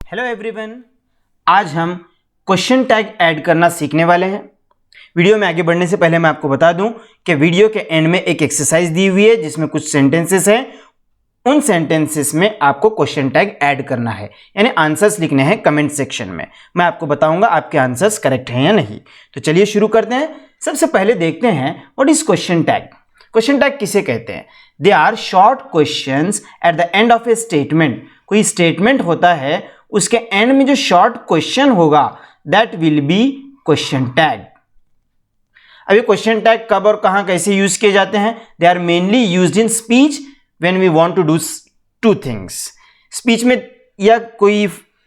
Hello everyone, आज हम question tag add करना सीखने वाले हैं। वीडियो में आगे बढ़ने से पहले मैं आपको बता दूं कि वीडियो के एंड में एक एक्सरसाइज दी हुई है जिसमें कुछ सेंटेंसेस हैं। उन सेंटेंसेस में आपको क्वेश्चन टैग ऐड करना है, यानी आंसर्स लिखने हैं कमेंट सेक्शन में। मैं आपको बताऊंगा आपके आंसर्स करेक्ट हैं या नहीं। तो चलिए शुरू करते हैं। सबसे पहले देखते हैं what is question tag. Question tag किसे कहते हैं? They are short questions at the end of a statement. कोई स्टेटमेंट होता है, उसके एंड में जो शॉर्ट क्वेश्चन होगा that will be question tag. अभी क्वेश्चन टैग कब और कहां कैसे यूज किए जाते हैं? They are mainly used in speech when we want to do two things. Speech में या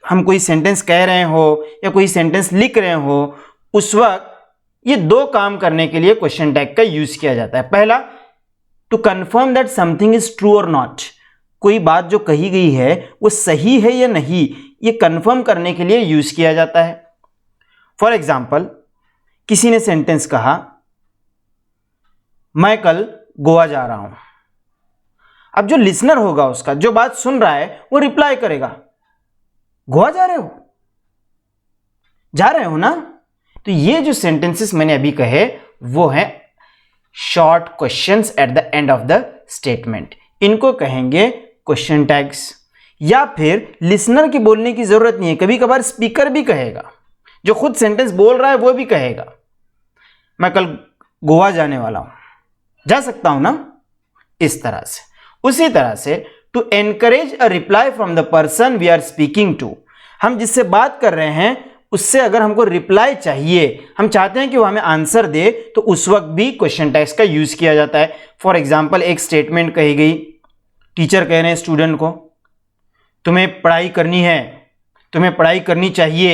हम कोई सेंटेंस कह रहे हो या कोई सेंटेंस लिख रहे हो, उस वक्त ये दो काम करने के लिए क्वेश्चन टैग का यूज किया जाता है। पहला, to confirm that something is true और नॉट। कोई बात जो कही गई है वो सही है या नहीं, ये कंफर्म करने के लिए यूज किया जाता है। फॉर एग्जाम्पल, किसी ने सेंटेंस कहा, मैं कल गोवा जा रहा हूं। अब जो लिसनर होगा, उसका जो बात सुन रहा है, वो रिप्लाई करेगा, गोवा जा रहे हो? जा रहे हो ना? तो ये जो सेंटेंसेस मैंने अभी कहे वो है short questions at the end of the statement. इनको कहेंगे क्वेश्चन टैग्स। या फिर लिसनर की बोलने की जरूरत नहीं है, कभी कभार स्पीकर भी कहेगा, जो खुद सेंटेंस बोल रहा है वो भी कहेगा, मैं कल गोवा जाने वाला हूं, जा सकता हूं ना? इस तरह से। उसी तरह से, to encourage a reply from the person we are speaking to. हम जिससे बात कर रहे हैं उससे अगर हमको रिप्लाई चाहिए, हम चाहते हैं कि वो हमें आंसर दे, तो उस वक्त भी क्वेश्चन टैग्स का यूज किया जाता है। फॉर एग्जाम्पल, एक स्टेटमेंट कही गई, टीचर कह रहे हैं स्टूडेंट को, तुम्हें पढ़ाई करनी है, तुम्हें पढ़ाई करनी चाहिए,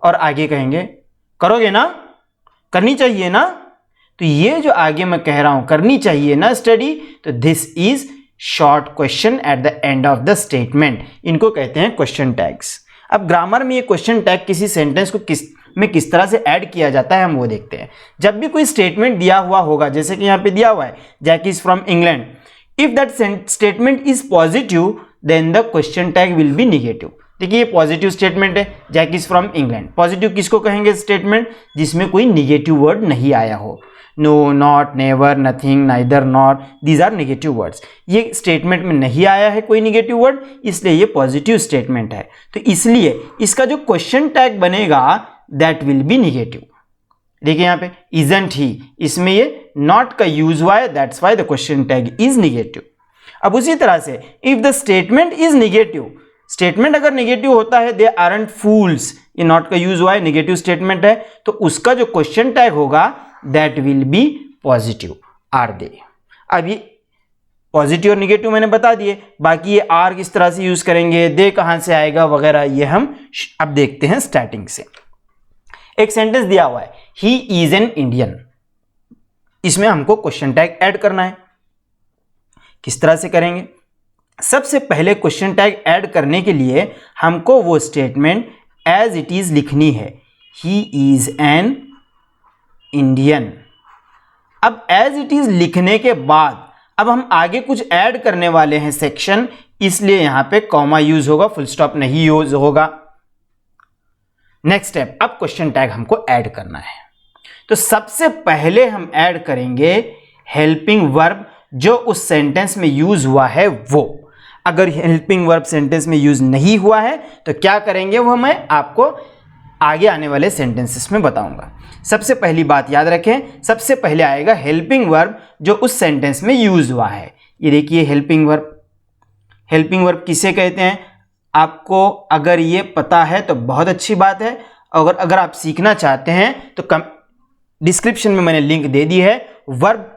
और आगे कहेंगे करोगे ना, करनी चाहिए ना। तो ये जो आगे मैं कह रहा हूं करनी चाहिए ना स्टडी, तो this is short question eight the end of the statement. इनको कहते हैं क्वेश्चन टैग्स। अब ग्रामर में ये क्वेश्चन टैग किसी सेंटेंस को किस तरह से ऐड किया जाता है हम वो देखते हैं। जब भी कोई स्टेटमेंट दिया हुआ होगा, जैसे कि यहां पे दिया हुआ है Jack is from England, if that statement is positive then the question tag will be negative. देखिए, ये पॉजिटिव स्टेटमेंट है, Jack is from England. Positive किसको कहेंगे? स्टेटमेंट जिसमें कोई निगेटिव वर्ड नहीं आया हो। No, not, never, nothing, neither, not, these are negative words. ये स्टेटमेंट में नहीं आया है कोई नेगेटिव वर्ड, इसलिए ये पॉजिटिव स्टेटमेंट है। तो इसलिए इसका जो क्वेश्चन टैग बनेगा दैट विल बी निगेटिव। देखिए यहां पे इजंट ही, इसमें ये नॉट का यूज हुआ है, that's why the question tag is negative. अब उसी तरह से, if the statement is negative, statement अगर निगेटिव होता है, दे आरंट फूल्स, ये नॉट का यूज हुआ है, निगेटिव स्टेटमेंट है, तो उसका जो क्वेश्चन टैग होगा that will be positive, are they. अब ये पॉजिटिव और निगेटिव मैंने बता दिए, बाकी ये आर किस तरह से यूज करेंगे, दे कहां से आएगा वगैरह, ये हम अब देखते हैं स्टार्टिंग से। एक सेंटेंस दिया हुआ है, ही इज एन इंडियन। इसमें हमको क्वेश्चन टैग ऐड करना है। किस तरह से करेंगे? सबसे पहले क्वेश्चन टैग ऐड करने के लिए हमको वो स्टेटमेंट एज इट इज लिखनी है, ही इज एन इंडियन। अब एज इट इज लिखने के बाद अब हम आगे कुछ ऐड करने वाले हैं सेक्शन, इसलिए यहां पे कॉमा यूज होगा, फुल स्टॉप नहीं यूज होगा। नेक्स्ट स्टेप, अब क्वेश्चन टैग हमको ऐड करना है। तो सबसे पहले हम ऐड करेंगे हेल्पिंग वर्ब जो उस सेंटेंस में यूज हुआ है वो। अगर हेल्पिंग वर्ब सेंटेंस में यूज नहीं हुआ है तो क्या करेंगे वो मैं आपको आगे आने वाले सेंटेंसेस में बताऊंगा। सबसे पहली बात याद रखें, सबसे पहले आएगा हेल्पिंग वर्ब जो उस सेंटेंस में यूज हुआ है। ये देखिए हेल्पिंग वर्ब। हेल्पिंग वर्ब किसे कहते हैं? आपको अगर ये पता है तो बहुत अच्छी बात है, और अगर आप सीखना चाहते हैं तो डिस्क्रिप्शन में मैंने लिंक दे दी है। वर्ब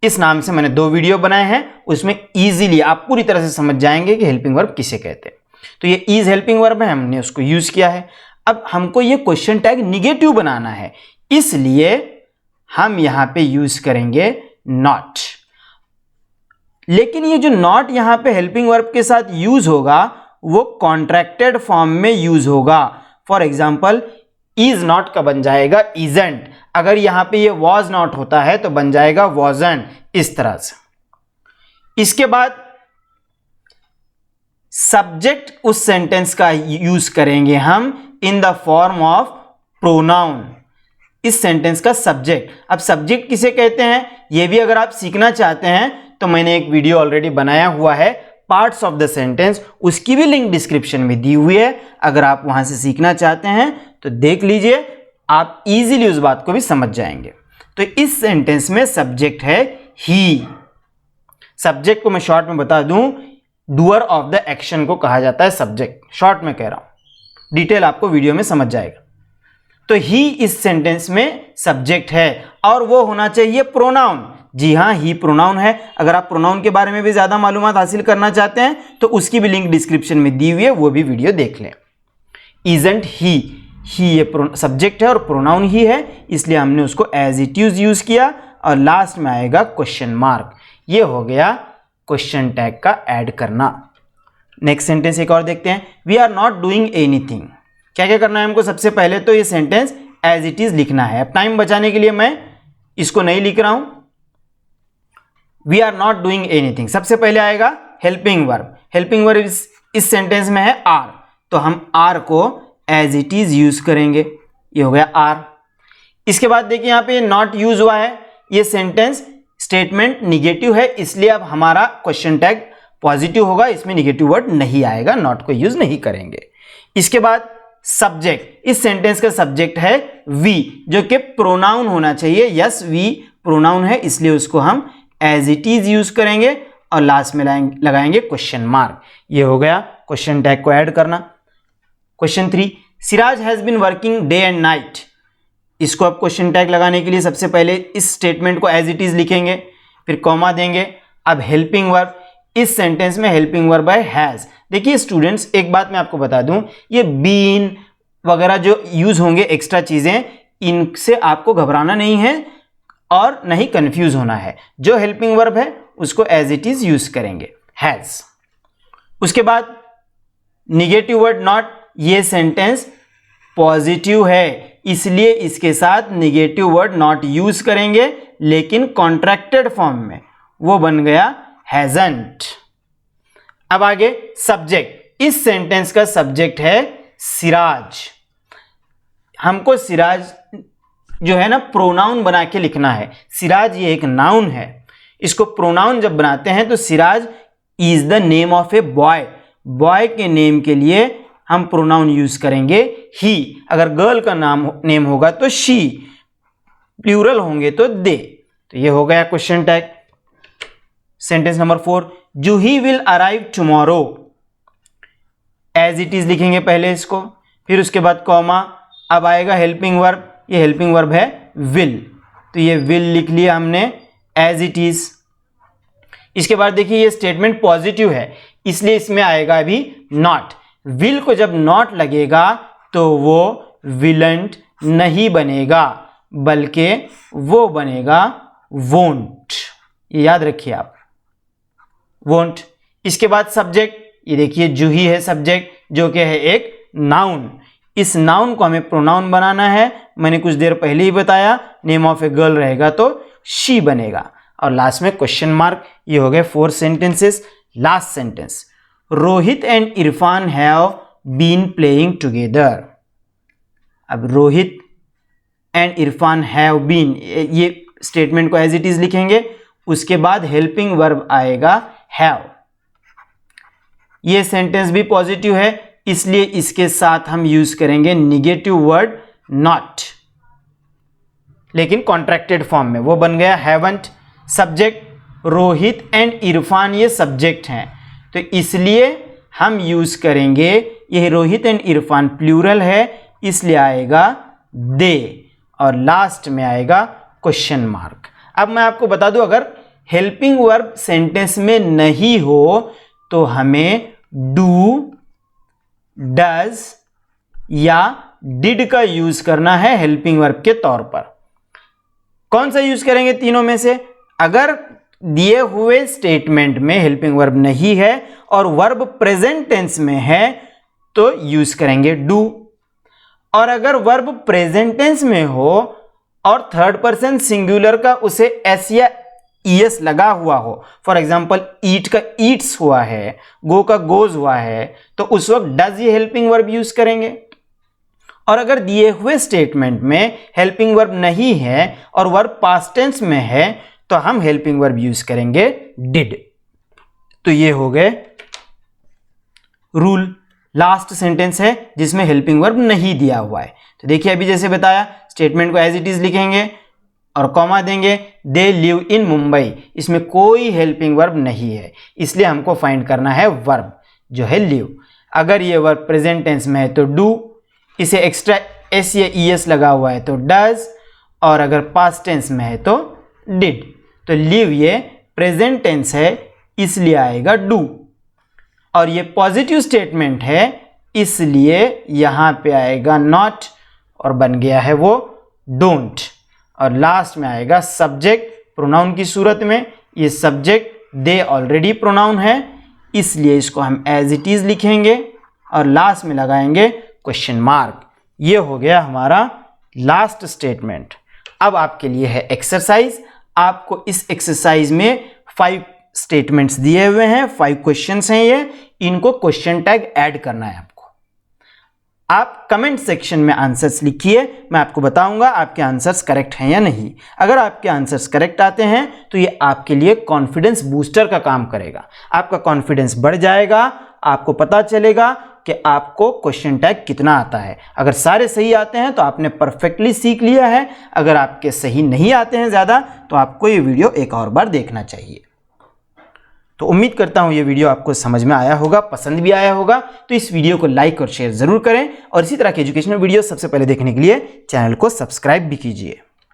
इस नाम से मैंने 2 वीडियो बनाए हैं, उसमें इजीली आप पूरी तरह से समझ जाएंगे कि हेल्पिंग वर्ब किसे कहते हैं। तो ये इज हेल्पिंग वर्ब है, हमने उसको यूज किया है। अब हमको ये क्वेश्चन टैग निगेटिव बनाना है, इसलिए हम यहां पे यूज करेंगे नॉट। लेकिन ये जो नॉट यहां पे हेल्पिंग वर्ब के साथ यूज होगा वो कॉन्ट्रैक्टेड फॉर्म में यूज होगा। फॉर एग्जाम्पल, इज नॉट का बन जाएगा इजंट। अगर यहां पे ये वॉज नॉट होता है तो बन जाएगा वॉजंट, इस तरह से। इसके बाद सब्जेक्ट उस सेंटेंस का यूज करेंगे हम in the form of pronoun. इस सेंटेंस का सब्जेक्ट, अब सब्जेक्ट किसे कहते हैं यह भी अगर आप सीखना चाहते हैं तो मैंने एक वीडियो ऑलरेडी बनाया हुआ है पार्ट्स ऑफ द सेंटेंस, उसकी भी लिंक डिस्क्रिप्शन में दी हुई है। अगर आप वहां से सीखना चाहते हैं तो देख लीजिए, आप इजीली उस बात को भी समझ जाएंगे। तो इस सेंटेंस में सब्जेक्ट है ही। सब्जेक्ट को मैं शॉर्ट में बता दूं, डूअर ऑफ द एक्शन को कहा जाता है सब्जेक्ट। शॉर्ट में कह रहा हूं, डिटेल आपको वीडियो में समझ जाएगा। तो ही इस सेंटेंस में सब्जेक्ट है और वो होना चाहिए प्रोनाउन। जी हाँ, ही प्रोनाउन है। अगर आप प्रोनाउन के बारे में भी ज्यादा मालूमात हासिल करना चाहते हैं तो उसकी भी लिंक डिस्क्रिप्शन में दी हुई है, वो भी वीडियो देख लें। इजंट ही ये सब्जेक्ट है और प्रोनाउन ही है, इसलिए हमने उसको एज इट इज यूज किया और लास्ट में आएगा क्वेश्चन मार्क। ये हो गया क्वेश्चन टैग का ऐड करना। नेक्स्ट सेंटेंस एक और देखते हैं। We are not doing anything. क्या क्या करना है हमको? सबसे पहले तो ये सेंटेंस एज इट इज लिखना है। अब टाइम बचाने के लिए मैं इसको नहीं लिख रहा हूं। We are not doing anything, सबसे पहले आएगा हेल्पिंग वर्ब। हेल्पिंग वर्ब इस सेंटेंस में है आर, तो हम आर को एज इट इज यूज करेंगे। ये हो गया आर। इसके बाद देखिए यहां पे नॉट यूज हुआ है। ये सेंटेंस स्टेटमेंट निगेटिव है, इसलिए अब हमारा क्वेश्चन टैग पॉजिटिव होगा, इसमें निगेटिव वर्ड नहीं आएगा, नॉट को यूज नहीं करेंगे। इसके बाद सब्जेक्ट, इस सेंटेंस का सब्जेक्ट है वी, जो कि प्रोनाउन होना चाहिए। यस, वी प्रोनाउन है, इसलिए उसको हम एज इट इज यूज करेंगे और लास्ट में लगाएंगे क्वेश्चन मार्क। ये हो गया क्वेश्चन टैग को ऐड करना। Question 3, Siraj has been working day and night. इसको अब क्वेश्चन टैग लगाने के लिए सबसे पहले इस स्टेटमेंट को एज इट इज लिखेंगे, फिर कॉमा देंगे। अब हेल्पिंग वर्ब, इस सेंटेंस में हेल्पिंग वर्ब है हैज। देखिए स्टूडेंट्स, एक बात मैं आपको बता दूं, ये बीन वगैरह जो यूज होंगे एक्स्ट्रा चीजें, इनसे आपको घबराना नहीं है और नहीं कंफ्यूज होना है। जो हेल्पिंग वर्ब है उसको एज इट इज यूज करेंगे, हैज। उसके बाद निगेटिव वर्ड नॉट, ये सेंटेंस पॉजिटिव है, इसलिए इसके साथ निगेटिव वर्ड नॉट यूज करेंगे, लेकिन कॉन्ट्रैक्टेड फॉर्म में, वो बन गया हैजंट। अब आगे सब्जेक्ट, इस सेंटेंस का सब्जेक्ट है सिराज। हमको सिराज जो है ना प्रोनाउन बना के लिखना है। सिराज ये एक नाउन है, इसको प्रोनाउन जब बनाते हैं तो Siraj is the name of a boy. Boy के नेम के लिए हम प्रोनाउन यूज करेंगे ही। अगर गर्ल का नेम होगा तो शी, प्लूरल होंगे तो दे। तो ये हो गया question tag. Sentence number 4, Juhi will arrive tomorrow. As it is लिखेंगे पहले इसको, फिर उसके बाद कॉमा। अब आएगा हेल्पिंग वर्ब, ये हेल्पिंग वर्ब है विल, तो ये विल लिख लिया हमने एज इट इज। इसके बाद देखिए ये स्टेटमेंट पॉजिटिव है, इसलिए इसमें आएगा अभी नॉट। विल को जब नॉट लगेगा तो वो विलेंट नहीं बनेगा, बल्कि वो बनेगा वोंट। ये याद रखिए आप, वोंट। इसके बाद सब्जेक्ट, ये देखिए जूही है सब्जेक्ट, जो कि है एक नाउन। इस नाउन को हमें प्रोनाउन बनाना है, मैंने कुछ देर पहले ही बताया। नेम ऑफ ए गर्ल रहेगा तो शी बनेगा। और लास्ट में क्वेश्चन मार्क। ये हो गए 4 sentences. Last sentence, Rohit and Irfan have been playing together. अब Rohit and Irfan have been, ये स्टेटमेंट को एज इट इज लिखेंगे। उसके बाद हेल्पिंग वर्ब आएगा हैव। ये सेंटेंस भी पॉजिटिव है, इसलिए इसके साथ हम यूज करेंगे निगेटिव वर्ड नॉट, लेकिन कॉन्ट्रैक्टेड फॉर्म में, वो बन गया haven't. Subject Rohit and Irfan, ये सब्जेक्ट हैं, तो इसलिए हम यूज करेंगे, ये रोहित एंड इरफान प्लूरल है, इसलिए आएगा दे। और लास्ट में आएगा क्वेश्चन मार्क। अब मैं आपको बता दूं, अगर हेल्पिंग वर्ब सेंटेंस में नहीं हो तो हमें डू, डज या डिड का यूज करना है हेल्पिंग वर्ब के तौर पर। कौन सा यूज करेंगे तीनों में से? अगर दिए हुए स्टेटमेंट में हेल्पिंग वर्ब नहीं है और वर्ब प्रेजेंट टेंस में है तो यूज करेंगे डू। और अगर वर्ब प्रेजेंट टेंस में हो और थर्ड पर्सन सिंगुलर का उसे एस या ईएस लगा हुआ हो, फॉर एग्जाम्पल ईट का ईट्स हुआ है, गो का गोज हुआ है, तो उस वक्त डज ये हेल्पिंग वर्ब यूज करेंगे। और अगर दिए हुए स्टेटमेंट में हेल्पिंग वर्ब नहीं है और वर्ब पास्ट टेंस में है तो हम हेल्पिंग वर्ब यूज करेंगे डिड। तो ये हो गए रूल। लास्ट सेंटेंस है जिसमें हेल्पिंग वर्ब नहीं दिया हुआ है। तो देखिए अभी जैसे बताया, स्टेटमेंट को एज इट इज लिखेंगे और कॉमा देंगे, दे लिव इन मुंबई, इसमें कोई हेल्पिंग वर्ब नहीं है, इसलिए हमको फाइंड करना है वर्ब जो है लिव। अगर ये वर्ब प्रेजेंट टेंस में है तो डू, इसे एक्स्ट्रा एस या ईएस लगा हुआ है तो डज, और अगर पास्ट टेंस में है तो डिड। तो लिव ये प्रेजेंट टेंस है इसलिए आएगा डू, और ये पॉजिटिव स्टेटमेंट है इसलिए यहां पे आएगा नॉट और बन गया है वो डोंट। और लास्ट में आएगा सब्जेक्ट प्रोनाउन की सूरत में, ये सब्जेक्ट दे ऑलरेडी प्रोनाउन है इसलिए इसको हम एज इट इज लिखेंगे और लास्ट में लगाएंगे क्वेश्चन मार्क। ये हो गया हमारा लास्ट स्टेटमेंट। अब आपके लिए है एक्सरसाइज। आपको इस एक्सरसाइज में 5 स्टेटमेंट्स दिए हुए हैं, 5 क्वेश्चंस हैं ये, इनको क्वेश्चन टैग ऐड करना है आपको। आप कमेंट सेक्शन में आंसर्स लिखिए, मैं आपको बताऊंगा आपके आंसर्स करेक्ट हैं या नहीं। अगर आपके आंसर्स करेक्ट आते हैं तो ये आपके लिए कॉन्फिडेंस बूस्टर का काम करेगा, आपका कॉन्फिडेंस बढ़ जाएगा, आपको पता चलेगा कि आपको क्वेश्चन टैग कितना आता है। अगर सारे सही आते हैं तो आपने परफेक्टली सीख लिया है, अगर आपके सही नहीं आते हैं ज़्यादा तो आपको ये वीडियो एक और बार देखना चाहिए। तो उम्मीद करता हूँ ये वीडियो आपको समझ में आया होगा, पसंद भी आया होगा। तो इस वीडियो को लाइक और शेयर ज़रूर करें और इसी तरह के एजुकेशनल वीडियो सबसे पहले देखने के लिए चैनल को सब्सक्राइब भी कीजिए।